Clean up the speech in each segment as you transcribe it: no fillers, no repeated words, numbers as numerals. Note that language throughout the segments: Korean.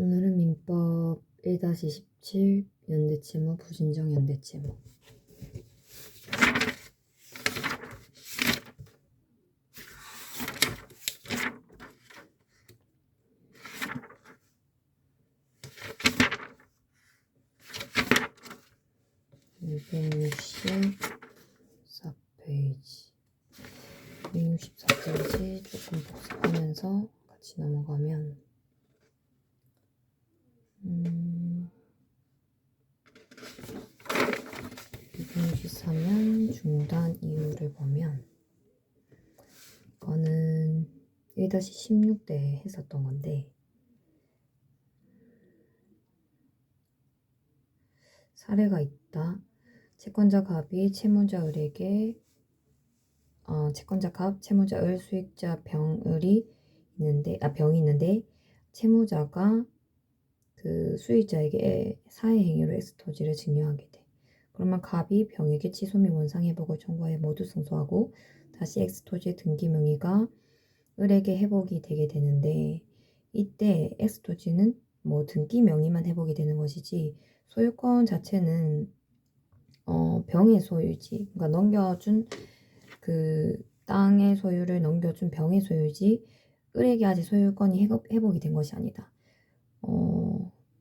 오늘은 민법 1-17 연대채무 부진정 연대채무. (264페이지) 264페이지 조금 복습하면서 같이 넘어가면 264면 중단 이유를 보면 이거는 1-16 때 했었던 건데 사례가 있다. 채권자 갑이 채무자 을에게 채권자 갑, 채무자 을, 수익자 병이 있는데 채무자가 그 수익자에게 사회행위로 엑스토지를 증여하게 돼. 그러면 갑이 병에게 취소 및 원상회복을 청구하여 모두 승소하고 다시 엑스토지 등기 명의가 을에게 회복이 되게 되는데 이때 엑스토지는 등기 명의만 회복이 되는 것이지 소유권 자체는 병의 소유지. 그러니까 넘겨준 그 땅의 소유를 넘겨준 병의 소유지 을에게 아직 소유권이 회복이 된 것이 아니다.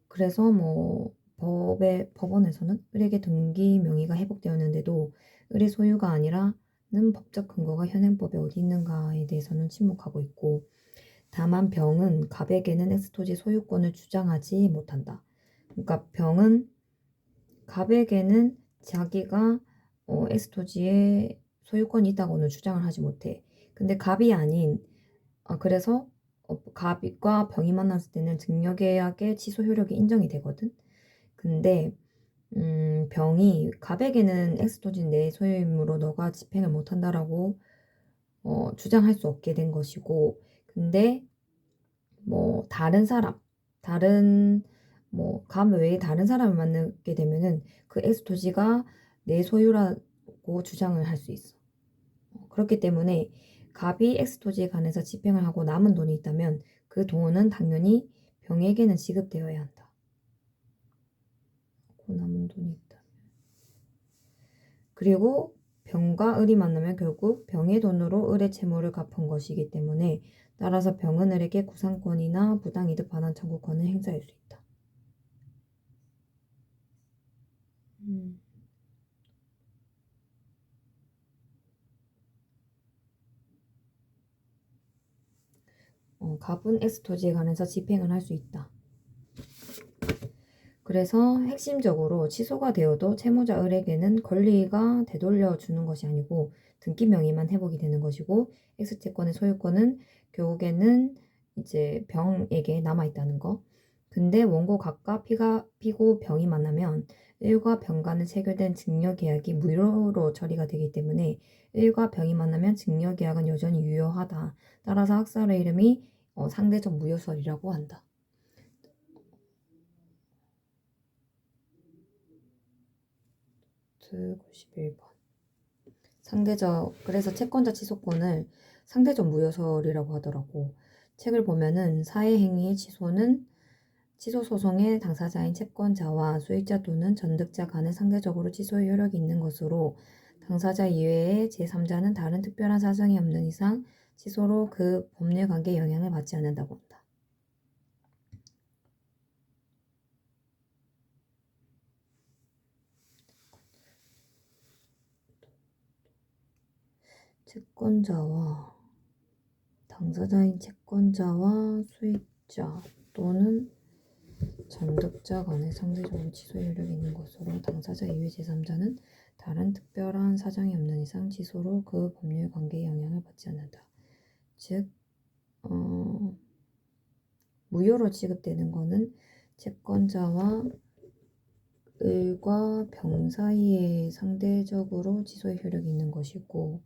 그래서 법원에서는 을에게 등기 명의가 회복되었는데도 을의 소유가 아니라는 법적 근거가 현행법에 어디 있는가에 대해서는 침묵하고 있고, 다만 병은 갑에게는 엑스토지 소유권을 주장하지 못한다. 그러니까 병은 갑에게는 자기가 엑스토지에 소유권이 있다고는 주장을 하지 못해. 근데 갑이 아닌 그래서 갑과 병이 만났을 때는 증여계약의 취소 효력이 인정이 되거든. 근데 병이 갑에게는 엑스토지 내 소유이므로 너가 집행을 못한다라고 주장할 수 없게 된 것이고, 근데 갑 외에 다른 사람을 만나게 되면은 그 엑스토지가 내 소유라고 주장을 할 수 있어. 그렇기 때문에 갑이 엑스토지에 관해서 집행을 하고 남은 돈이 있다면 그 돈은 당연히 병에게는 지급되어야 한다. 남은 돈이 있다면. 그리고 병과 을이 만나면 결국 병의 돈으로 을의 채무를 갚은 것이기 때문에 따라서 병은 을에게 구상권이나 부당이득 반환 청구권을 행사할 수 있다. 갑은 엑스토지에 관해서 집행을 할 수 있다. 그래서 핵심적으로 취소가 되어도 채무자 을에게는 권리가 되돌려 주는 것이 아니고 등기 명의만 회복이 되는 것이고, X채권의 소유권은 결국에는 이제 병에게 남아있다는 거. 근데 원고 갑과 피고 병이 만나면 을과 병 간에 체결된 증여계약이 무효로 처리가 되기 때문에 을과 병이 만나면 증여계약은 여전히 유효하다. 따라서 학설의 이름이 상대적 무효설이라고 한다. 91번. 그래서 채권자 취소권을 상대적 무효설이라고 하더라고. 책을 보면은 사회행위의 취소는 취소 소송의 당사자인 채권자와 수익자 또는 전득자 간에 상대적으로 취소의 효력이 있는 것으로 당사자 이외의 제3자는 다른 특별한 사정이 없는 이상 취소로 그 법률 관계에 영향을 받지 않는다고 한다. 채권자와 당사자인 채권자와 수익자 또는 전득자 간에 상대적으로 취소 효력이 있는 것으로 당사자 이외 제3자는 다른 특별한 사정이 없는 이상 취소로 그 법률 관계에 영향을 받지 않는다. 즉 무효로 취급되는 것은 채권자와 을과 병 사이에 상대적으로 취소의 효력이 있는 것이고,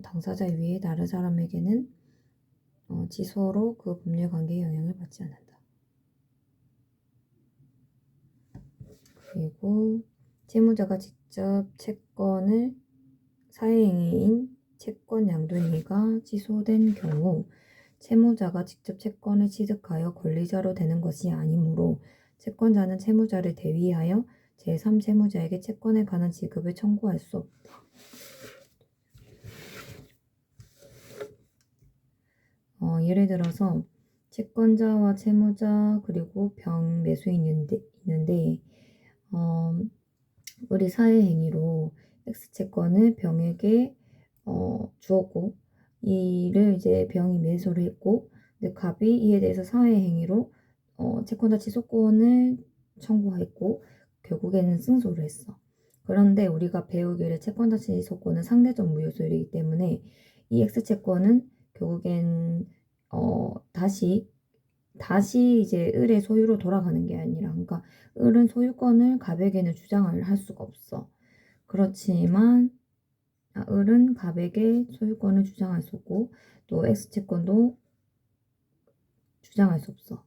당사자 이외의 다른 사람에게는 취소로 그 법률 관계에 영향을 받지 않는다. 그리고 채무자가 직접 채권을 사회행위인 채권 양도행위가 취소된 경우 채무자가 직접 채권을 취득하여 권리자로 되는 것이 아니므로 채권자는 채무자를 대위하여 제3채무자에게 채권에 관한 지급을 청구할 수 없다. 예를 들어서 채권자와 채무자 그리고 병 매수인이 있는데 우리 사회 행위로 X채권을 병에게 주었고 이를 이제 병이 매수를 했고 근데 갑이 이에 대해서 사회 행위로 채권자 취소권을 청구했고 결국에는 승소를 했어. 그런데 우리가 배우기를 채권자 취소권은 상대적 무효소이기 때문에 이 X채권은 결국엔 다시 이제 을의 소유로 돌아가는 게 아니라 그러니까 을은 소유권을 갑에게는 주장을 할 수가 없어. 그렇지만 을은 갑에게 소유권을 주장할 수 없고 또 X채권도 주장할 수 없어.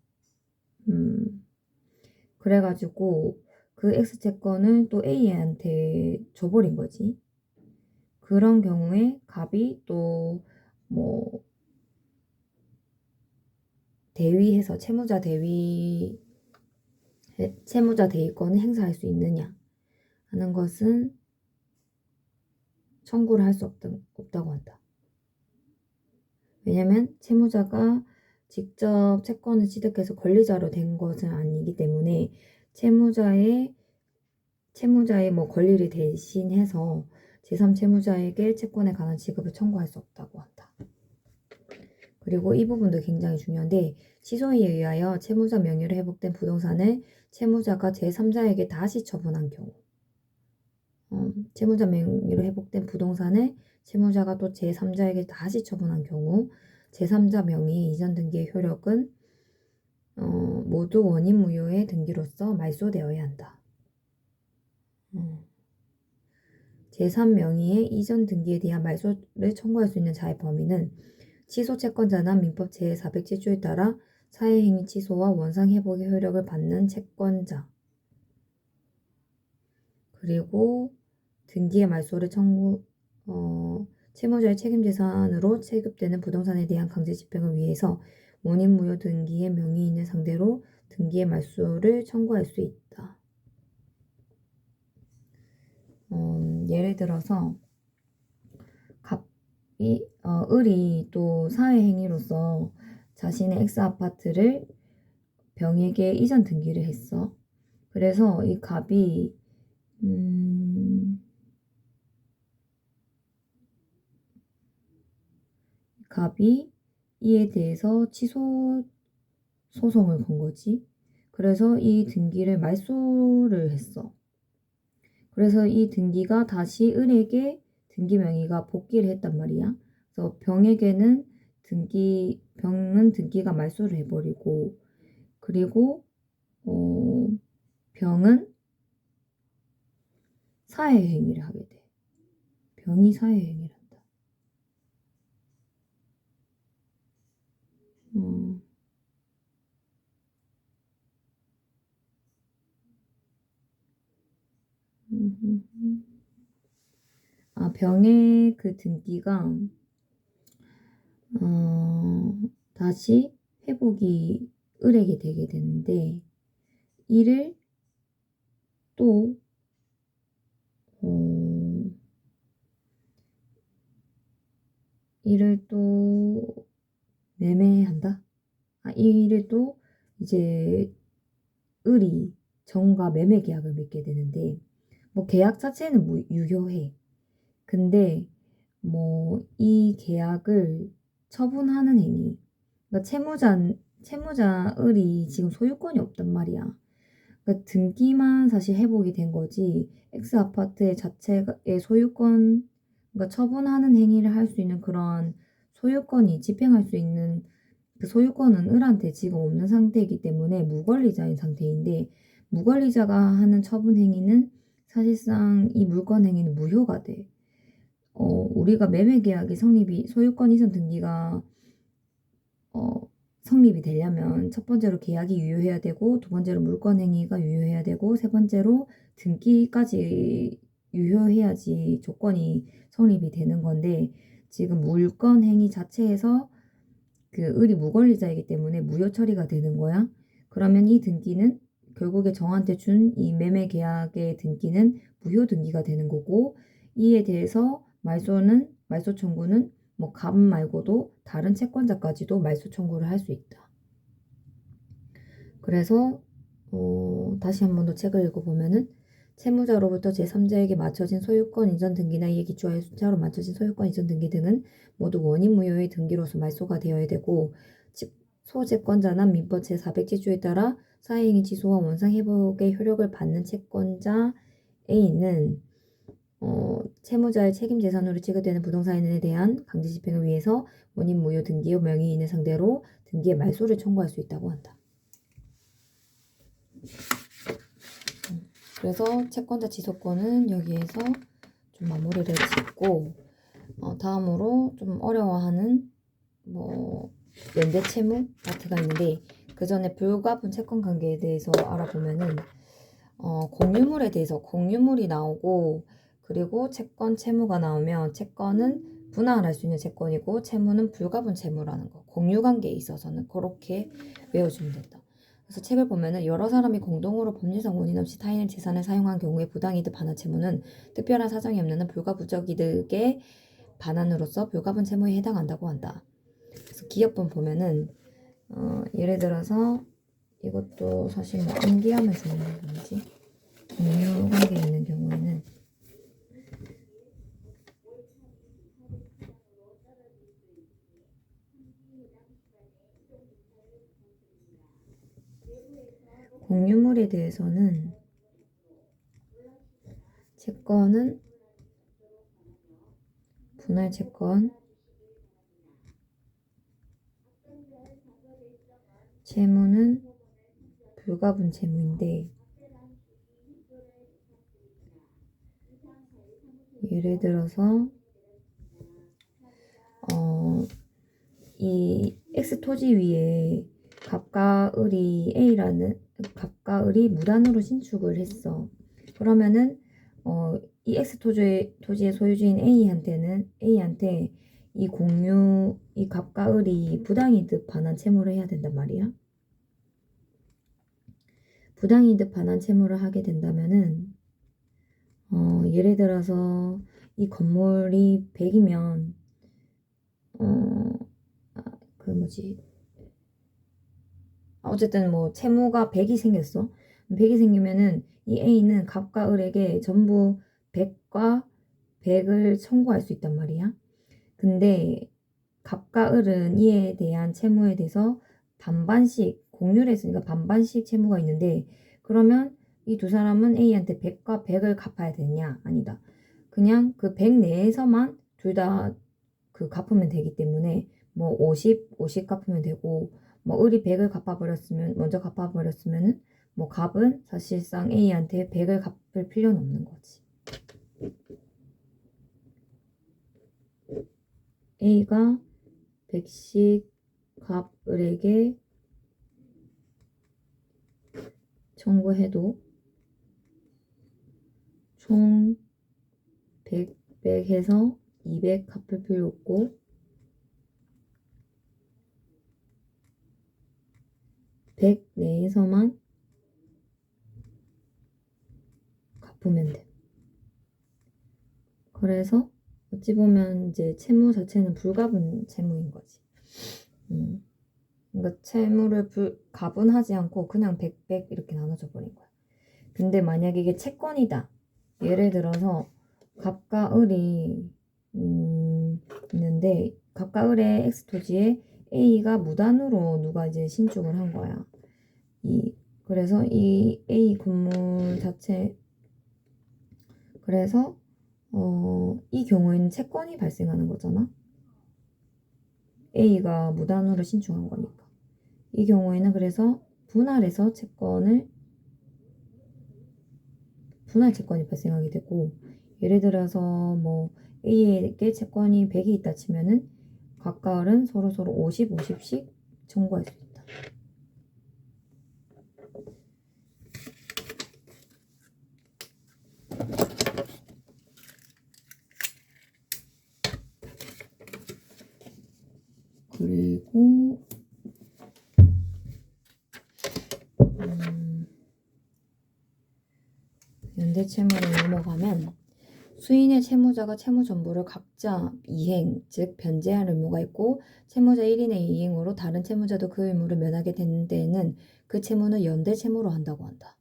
그래가지고 그 X채권을 또 A한테 줘버린 거지. 그런 경우에 갑이 또 뭐 대위해서 채무자 대위권을 행사할 수 있느냐 하는 것은 청구를 할 수 없다고 한다. 왜냐면 채무자가 직접 채권을 취득해서 권리자로 된 것은 아니기 때문에 채무자의 뭐 권리를 대신해서 제3채무자에게 채권에 관한 지급을 청구할 수 없다고 한다. 그리고 이 부분도 굉장히 중요한데 취소에 의하여 채무자 명의로 회복된 부동산을 채무자가 제3자에게 다시 처분한 경우 채무자 명의로 회복된 부동산을 채무자가 또 제3자에게 다시 처분한 경우 제3자 명의의 이전 등기의 효력은 모두 원인 무효의 등기로서 말소되어야 한다. 제3명의의 이전 등기에 대한 말소를 청구할 수 있는 자의 범위는 취소 채권자나 민법 제407조에 따라 사회행위 취소와 원상회복의 효력을 받는 채권자 그리고 등기의 말소를 채무자의 책임재산으로 체급되는 부동산에 대한 강제집행을 위해서 원인무효 등기의 명의인을 상대로 등기의 말소를 청구할 수 있다. 예를 들어서 을이 또 사회행위로서 자신의 X아파트를 병에게 이전 등기를 했어. 그래서 이 갑이 이에 대해서 취소 소송을 건 거지. 그래서 이 등기를 말소를 했어. 그래서 이 등기가 다시 을에게 등기 명의가 복귀를 했단 말이야. 그래서 병에게는 병은 등기가 말소를 해버리고 그리고 병은 사회행위를 하게 돼. 병이 사회행위를 한다. 병의 그 등기가 다시 회복이 을에게 되게 되는데 이를 또 매매한다. 이를 또 이제 을이 정과 매매 계약을 맺게 되는데 뭐 계약 자체는 유효해. 근데 뭐 이 계약을 처분하는 행위. 그러니까 채무자 을이 지금 소유권이 없단 말이야. 그러니까 등기만 사실 회복이 된 거지. X 아파트 자체의 소유권, 그러니까 처분하는 행위를 할 수 있는 그런 소유권이 집행할 수 있는 그 소유권은 을한테 지금 없는 상태이기 때문에 무권리자인 상태인데 무권리자가 하는 처분 행위는 사실상 이 물권 행위는 무효가 돼. 우리가 매매 계약이 소유권 이전 등기가 성립이 되려면 첫 번째로 계약이 유효해야 되고 두 번째로 물권 행위가 유효해야 되고 세 번째로 등기까지 유효해야지 조건이 성립이 되는 건데 지금 물권 행위 자체에서 그 을이 무권리자이기 때문에 무효 처리가 되는 거야. 그러면 이 등기는 결국에 정한테 준 이 매매 계약의 등기는 무효 등기가 되는 거고, 이에 대해서 말소 청구는 뭐 갑 말고도 다른 채권자까지도 말소 청구를 할 수 있다. 그래서 다시 한 번 더 책을 읽어보면은 채무자로부터 제3자에게 맞춰진 소유권 이전 등기나 이에 기초하여 숫자로 맞춰진 소유권 이전 등기 등은 모두 원인 무효의 등기로서 말소가 되어야 되고, 소채권자나 민법 제400제조에 따라 사회행위 취소와 원상 회복의 효력을 받는 채권자 A는 채무자의 책임 재산으로 취급되는 부동산에 대한 강제 집행을 위해서 원인 무효 등기의 명의인을 상대로 등기의 말소를 청구할 수 있다고 한다. 그래서 채권자 지소권은 여기에서 좀 마무리를 짓고, 다음으로 좀 어려워하는 뭐 연대 채무 파트가 있는데, 그 전에 불가분 채권 관계에 대해서 알아보면은 공유물에 대해서 공유물이 나오고, 그리고 채권 채무가 나오면 채권은 분할할 수 있는 채권이고 채무는 불가분 채무라는 거, 공유 관계에 있어서는 그렇게 외워주면 된다. 그래서 책을 보면은 여러 사람이 공동으로 법률상 원인 없이 타인의 재산을 사용한 경우에 부당이득 반환 채무는 특별한 사정이 없는 불가부적 이득의 반환으로서 불가분 채무에 해당한다고 한다. 그래서 기업본 보면은 예를 들어서 이것도 사실 뭐 암기하면 좋은 건지, 공유 관계에 있는 경우에는 공유물에 대해서는 채권은 분할 채권, 채무는 불가분 채무인데, 예를 들어서 이 X 토지 위에 갑과 을이 무단으로 신축을 했어. 그러면은 이 X 토지의 소유주인 A한테 이 갑과 을이 부당이득 반환 채무를 해야 된단 말이야. 부당이득 반환 채무를 하게 된다면은 예를 들어서 이 건물이 100이면 어쨌든 뭐 채무가 100이 생겼어. 100이 생기면은 이 A는 갑과 을에게 전부 100과 100을 청구할 수 있단 말이야. 근데 갑과 을은 이에 대한 채무에 대해서 반반씩 공유를 했으니까 반반씩 채무가 있는데, 그러면 이 두 사람은 A한테 100과 100을 갚아야 되냐? 아니다. 그냥 그 100 내에서만 둘 다 그 갚으면 되기 때문에 뭐 50 갚으면 되고, 뭐 을이 100을 먼저 갚아버렸으면은 뭐 갑은 사실상 A한테 100을 갚을 필요는 없는 거지. A가 100씩 갑을에게 청구해도 총 100 해서 200 갚을 필요 없고, 100 내에서만 갚으면 돼. 그래서 어찌 보면 이제 채무 자체는 불가분 채무인 거지. 그러니까 채무를 가분하지 않고 그냥 100, 100 이렇게 나눠져 버린 거야. 근데 만약에 이게 채권이다. 예를 들어서 갑과 을이 있는데, 갑과 을의 X토지에 A가 무단으로 누가 이제 신축을 한 거야. 그래서 이 A 건물 자체, 그래서 이 경우에는 채권이 발생하는 거잖아. A가 무단으로 신축한 거니까. 이 경우에는 그래서 분할 채권이 발생하게 되고, 예를 들어서 뭐 A에게 채권이 100이 있다 치면은 각각 을은 서로 50, 50씩 청구할 수 있다. 그리고 연대 채무로 넘어가면 수인의 채무자가 채무 전부를 각자 이행, 즉 변제할 의무가 있고 채무자 1인의 이행으로 다른 채무자도 그 의무를 면하게 되는 데에는 그 채무는 연대 채무로 한다고 한다.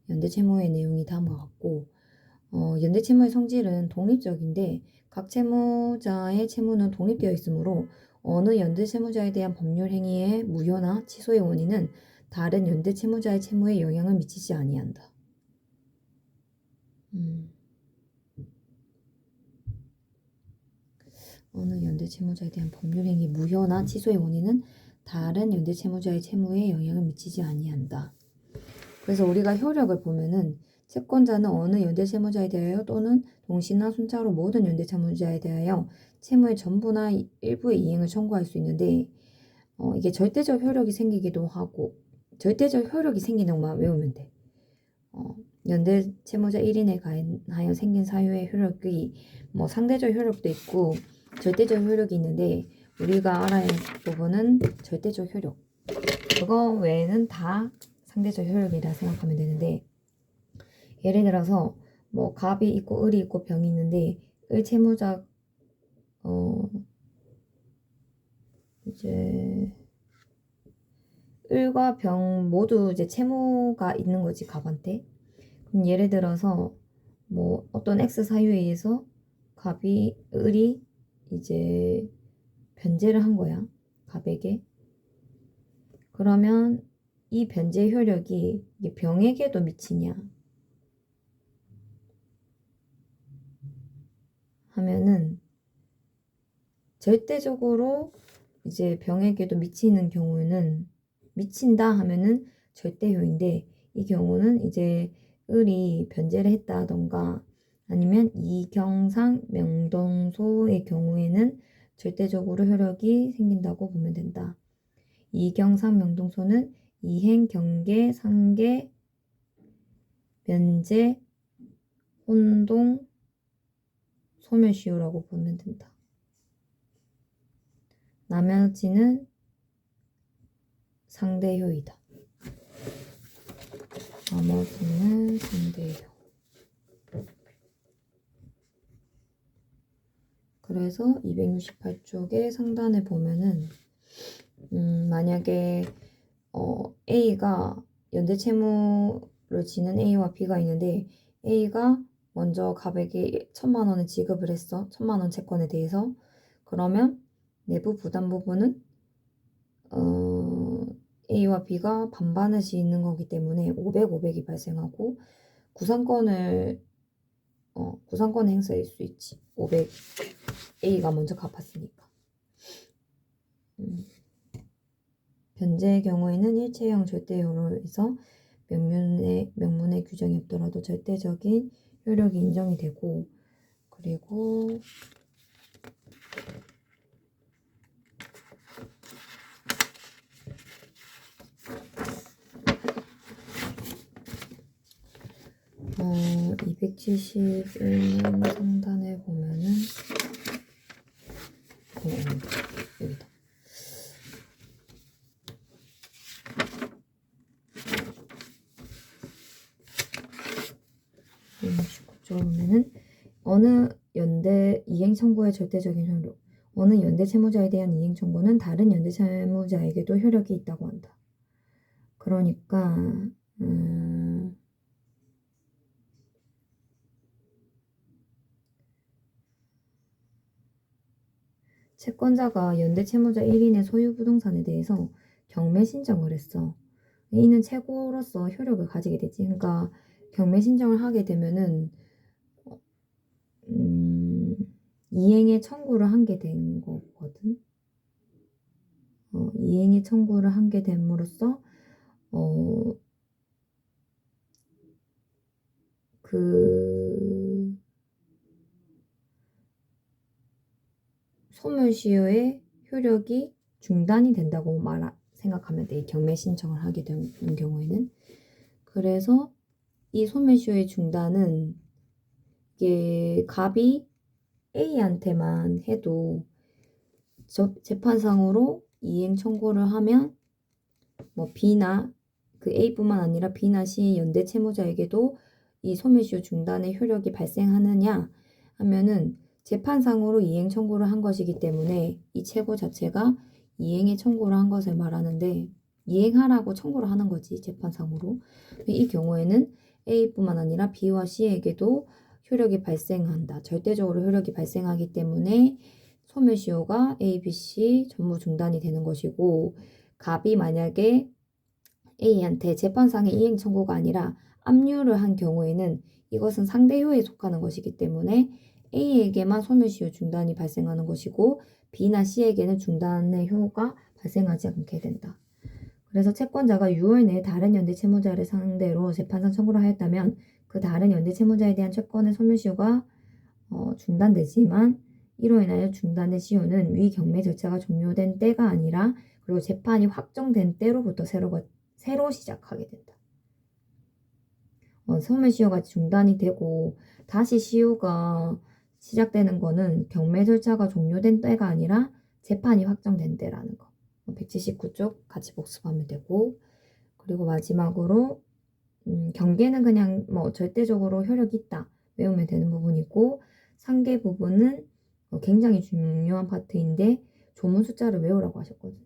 연대 채무의 내용이 다음과 같고 연대 채무의 성질은 독립적인데 각 채무자의 채무는 독립되어 있으므로 어느 연대 채무자에 대한 법률 행위의 무효나 취소의 원인은 다른 연대 채무자의 채무에 영향을 미치지 아니한다. 어느 연대 채무자에 대한 법률 행위 무효나 취소의 원인은 다른 연대 채무자의 채무에 영향을 미치지 아니한다. 그래서 우리가 효력을 보면은 채권자는 어느 연대 채무자에 대하여 또는 동시나 순차로 모든 연대 채무자에 대하여 채무의 전부나 일부의 이행을 청구할 수 있는데 이게 절대적 효력이 생기기도 하고 절대적 효력이 생기는 것만 외우면 돼. 연대 채무자 1인에 관하여 생긴 사유의 효력이 뭐 상대적 효력도 있고 절대적 효력이 있는데 우리가 알아야 할 부분은 절대적 효력. 그거 외에는 다 상대적 효력이라 생각하면 되는데 예를 들어서 뭐 갑이 있고 을이 있고 병이 있는데 을 채무자 이제 을과 병 모두 이제 채무가 있는 거지 갑한테. 그럼 예를 들어서 뭐 어떤 X 사유에 의해서 갑이 을이 이제 변제를 한 거야 갑에게. 그러면 이 변제 효력이 병에게도 미치냐 하면은 절대적으로 이제 병에게도 미치는 경우는 미친다 하면은 절대효인데 이 경우는 이제 을이 변제를 했다던가 아니면 이경상 명동소의 경우에는 절대적으로 효력이 생긴다고 보면 된다. 이경상 명동소는 이행, 경계, 상계, 면제, 혼동, 소멸시효라고 보면 된다. 나머지는 상대효이다. 나머지는 상대효. 그래서 268쪽의 상단에 보면은 만약에 A가 연대 채무를 지는 A와 B가 있는데 A가 먼저 갑에게 1,000만 원을 지급을 했어. 1,000만 원 채권에 대해서. 그러면 내부 부담 부분은 A와 B가 반반을 짓는 거기 때문에 500, 500이 발생하고 구상권을 행사할 수 있지. 500 A가 먼저 갚았으니까. 변제의 경우에는 일체형 절대효로 해서 명문의 규정이 없더라도 절대적인 효력이 인정이 되고 그리고 어, 271년 상단에 보면은 여기다. 보면은 어느 연대 이행 청구의 절대적인 효력, 어느 연대 채무자에 대한 이행 청구는 다른 연대 채무자에게도 효력이 있다고 한다. 그러니까 채권자가 연대 채무자 1인의 소유 부동산에 대해서 경매 신청을 했어. 이는 채권으로서 효력을 가지게 되지. 그러니까 경매 신청을 하게 되면은 이행의 청구를 한 게 된 거거든. 이행의 청구를 한 게 됨으로써 그 소멸시효의 효력이 중단이 된다고 생각하면 돼. 경매 신청을 하게 되는 경우에는. 그래서 이 소멸시효의 중단은 이게 갑이 A한테만 해도 재판상으로 이행 청구를 하면 뭐 B나 그 A뿐만 아니라 B나 C 연대 채무자에게도 이 소멸시효 중단의 효력이 발생하느냐 하면은 재판상으로 이행 청구를 한 것이기 때문에 이 채고 자체가 이행의 청구를 한 것을 말하는데 이행하라고 청구를 하는 거지 재판상으로. 이 경우에는 A뿐만 아니라 B와 C에게도 효력이 발생한다. 절대적으로 효력이 발생하기 때문에 소멸시효가 A, B, C 전부 중단이 되는 것이고 갑이 만약에 A한테 재판상의 이행 청구가 아니라 압류를 한 경우에는 이것은 상대효에 속하는 것이기 때문에 A에게만 소멸시효 중단이 발생하는 것이고 B나 C에게는 중단의 효가 발생하지 않게 된다. 그래서 채권자가 6월 내에 다른 연대 채무자를 상대로 재판상 청구를 하였다면 그 다른 연대 채무자에 대한 채권의 소멸시효가 중단되지만 이로 인하여 중단된 시효는 위 경매 절차가 종료된 때가 아니라 그리고 재판이 확정된 때로부터 새로 시작하게 된다. 소멸시효가 중단이 되고 다시 시효가 시작되는 거는 경매 절차가 종료된 때가 아니라 재판이 확정된 때라는 거. 179쪽 같이 복습하면 되고 그리고 마지막으로 경계는 그냥 뭐 절대적으로 효력이 있다 외우면 되는 부분이고 상계 부분은 굉장히 중요한 파트인데 조문 숫자를 외우라고 하셨거든.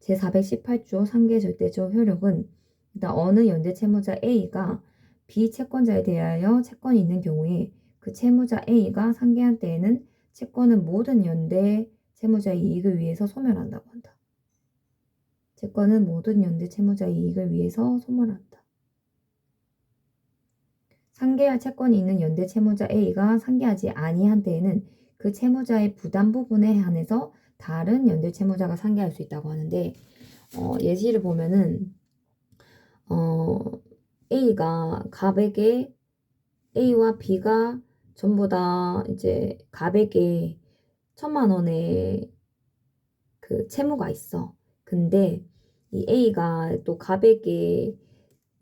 제418조 상계 절대적 효력은 일단 어느 연대 채무자 A가 B 채권자에 대하여 채권이 있는 경우에 그 채무자 A가 상계한 때에는 채권은 모든 연대 채무자의 이익을 위해서 소멸한다고 한다. 채권은 모든 연대 채무자의 이익을 위해서 소멸한다. 상계할 채권이 있는 연대 채무자 A가 상계하지 아니한 때에는 그 채무자의 부담 부분에 한해서 다른 연대 채무자가 상계할 수 있다고 하는데 예시를 보면은 A가 갑에게 A와 B가 전부 다 이제 갑에게 1,000만 원의 그 채무가 있어. 근데 이 A가 또 갑에게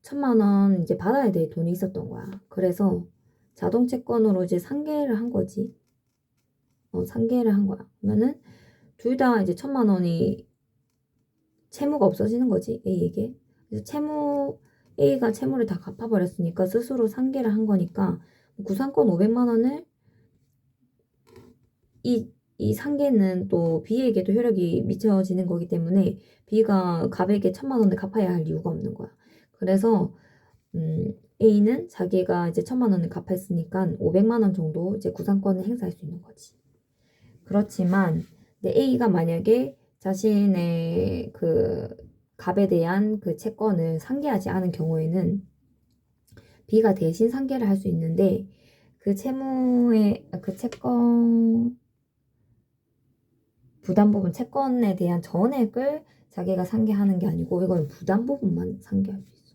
1,000만 원 이제 받아야 될 돈이 있었던 거야. 그래서 자동 채권으로 이제 상계를 한 거지. 상계를 한 거야. 그러면은 둘 다 이제 1,000만 원이 채무가 없어지는 거지, A에게. 그래서 A가 채무를 다 갚아버렸으니까 스스로 상계를 한 거니까 구상권 500만 원을 이 상계는 또 B에게도 효력이 미쳐지는 거기 때문에 B가 갑에게 1,000만 원을 갚아야 할 이유가 없는 거야. 그래서 A는 자기가 이제 1,000만 원을 갚았으니까 500만 원 정도 이제 구상권을 행사할 수 있는 거지. 그렇지만 A가 만약에 자신의 그 갑에 대한 그 채권을 상계하지 않은 경우에는 B가 대신 상계를 할 수 있는데 그 채무의 그 채권 부담 부분 채권에 대한 전액을 자기가 상계하는 게 아니고 이건 부담 부분만 상계할 수 있어.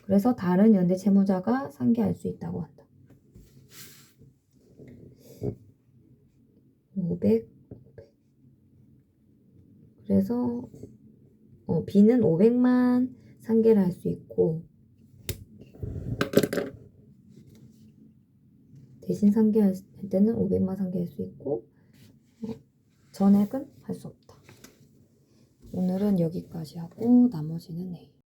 그래서 다른 연대 채무자가 상계할 수 있다고 한다. 500. 그래서 B는 500만 상계를 할 수 있고 대신 상계할 때는 500만 상계할 수 있고 전액은 할 수 없다. 오늘은 여기까지 하고 나머지는 내일.